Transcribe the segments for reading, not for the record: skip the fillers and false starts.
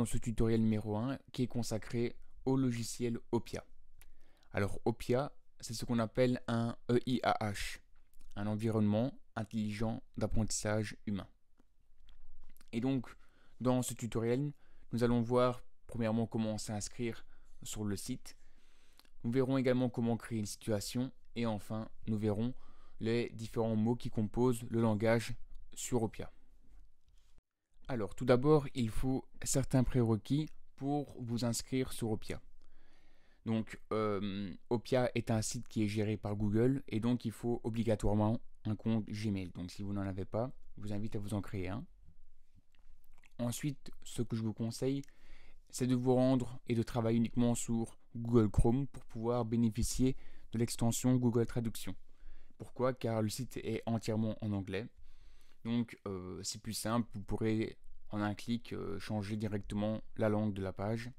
dans ce tutoriel numéro 1 qui est consacré au logiciel Opia. Alors Opia, c'est ce qu'on appelle un EIAH, un environnement intelligent d'apprentissage humain. Et donc, dans ce tutoriel, nous allons voir premièrement comment s'inscrire sur le site. Nous verrons également comment créer une situation et enfin, nous verrons les différents mots qui composent le langage sur Opia. Alors, tout d'abord, il faut certains prérequis pour vous inscrire sur Opia. Donc, Opia est un site qui est géré par Google et donc il faut obligatoirement un compte Gmail. Donc, si vous n'en avez pas, je vous invite à vous en créer un. Ensuite, ce que je vous conseille, c'est de vous rendre et de travailler uniquement sur Google Chrome pour pouvoir bénéficier de l'extension Google Traduction. Pourquoi? Car le site est entièrement en anglais. Donc c'est plus simple, vous pourrez en un clic changer directement la langue de la page.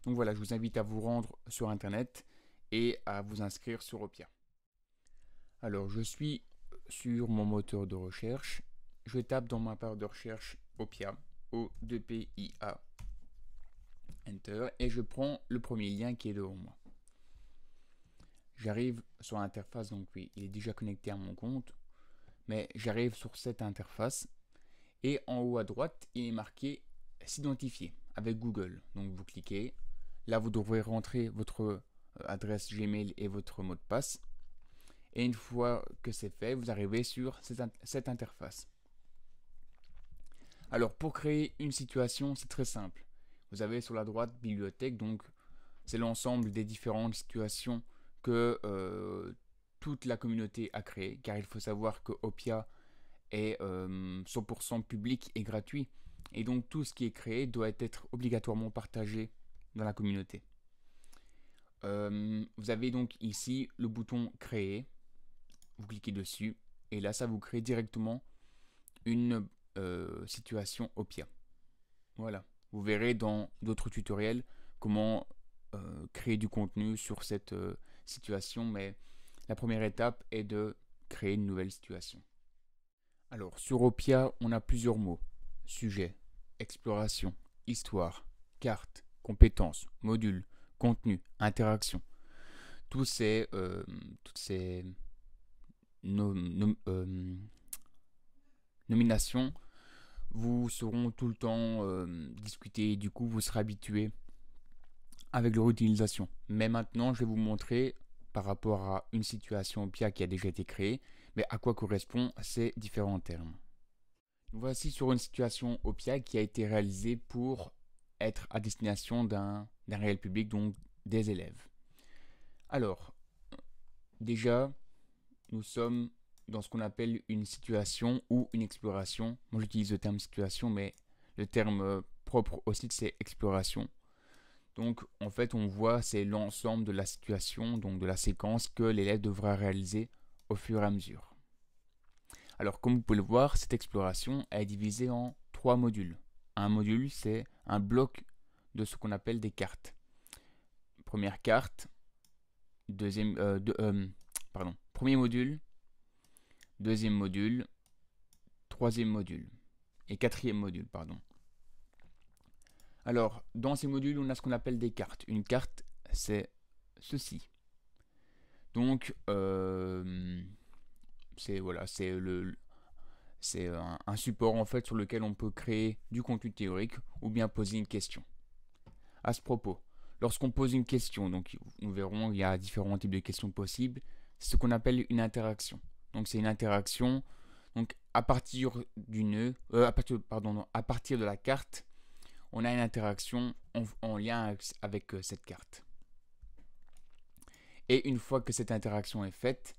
Donc voilà, je vous invite à vous rendre sur internet et à vous inscrire sur Opia. Alors je suis sur mon moteur de recherche. Je tape dans ma barre de recherche Opia, O2PIA, Enter, et je prends le premier lien qui est devant moi. J'arrive sur l'interface, donc oui, il est déjà connecté à mon compte, mais j'arrive sur cette interface et en haut à droite, il est marqué s'identifier avec Google. Donc vous cliquez, là vous devrez rentrer votre adresse Gmail et votre mot de passe. Et une fois que c'est fait, vous arrivez sur cette interface. Alors pour créer une situation, c'est très simple. Vous avez sur la droite bibliothèque, donc c'est l'ensemble des différentes situations que toute la communauté a créées, car il faut savoir que Opia est 100% public et gratuit, et donc tout ce qui est créé doit être obligatoirement partagé dans la communauté. Vous avez donc ici le bouton créer, vous cliquez dessus, et là ça vous crée directement une situation Opia. Voilà, vous verrez dans d'autres tutoriels comment créer du contenu sur cette situation, mais la première étape est de créer une nouvelle situation. Alors sur Opia, on a plusieurs mots: sujet, exploration, histoire, carte, compétences, module, contenu, interaction. Toutes ces nominations vous seront tout le temps discutées et du coup vous serez habitué avec leur utilisation. Mais maintenant je vais vous montrer par rapport à une situation Opia qui a déjà été créée, mais à quoi correspondent ces différents termes. Nous voici sur une situation Opia qui a été réalisée pour être à destination d'un réel public, donc des élèves. Alors, déjà, nous sommes dans ce qu'on appelle une situation ou une exploration. Moi j'utilise le terme situation, mais le terme propre au site c'est exploration. Donc en fait on voit c'est l'ensemble de la situation, donc de la séquence que l'élève devra réaliser au fur et à mesure. Alors comme vous pouvez le voir, cette exploration est divisée en 3 modules. Un module c'est un bloc de ce qu'on appelle des cartes. Première carte, premier module, deuxième module, troisième module et quatrième module, pardon. Alors, dans ces modules, on a ce qu'on appelle des cartes. Une carte, c'est ceci. Donc, c'est voilà, c'est un support en fait sur lequel on peut créer du contenu théorique ou bien poser une question. À ce propos, lorsqu'on pose une question, donc nous verrons il y a différents types de questions possibles, c'est ce qu'on appelle une interaction. Donc c'est une interaction. Donc à partir du nœud, à partir de la carte, on a une interaction en lien avec cette carte. Et une fois que cette interaction est faite,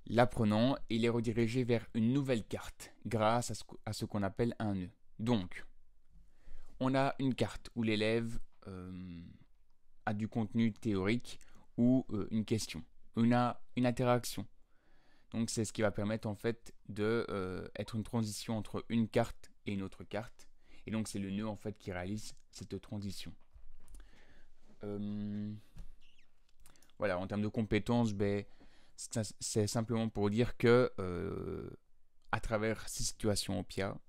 l'apprenant il est redirigé vers une nouvelle carte grâce à ce qu'on appelle un nœud. Donc, on a une carte où l'élève a du contenu théorique ou une question. On a une interaction. Donc c'est ce qui va permettre en fait de être une transition entre une carte et une autre carte. Et donc c'est le nœud en fait qui réalise cette transition. Voilà, en termes de compétences, c'est simplement pour dire que à travers ces situations Opia,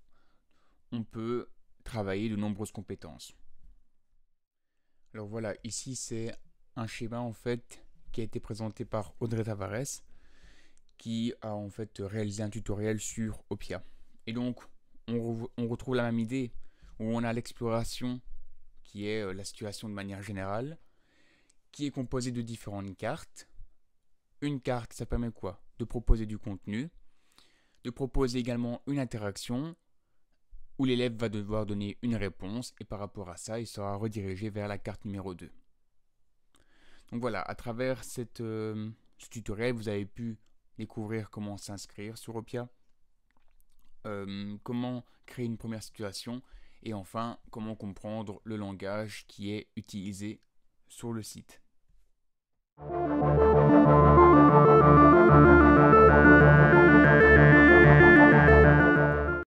on peut travailler de nombreuses compétences. Alors voilà, ici c'est un schéma en fait qui a été présenté par Audrey Tavares, qui a en fait réalisé un tutoriel sur Opia. Et donc on retrouve la même idée où on a l'exploration qui est la situation de manière générale, qui est composée de différentes cartes. Une carte, ça permet quoi? De proposer du contenu, de proposer également une interaction où l'élève va devoir donner une réponse et par rapport à ça, il sera redirigé vers la carte numéro 2. Donc voilà, à travers ce tutoriel, vous avez pu découvrir comment s'inscrire sur Opia, comment créer une première situation et enfin comment comprendre le langage qui est utilisé sur le site.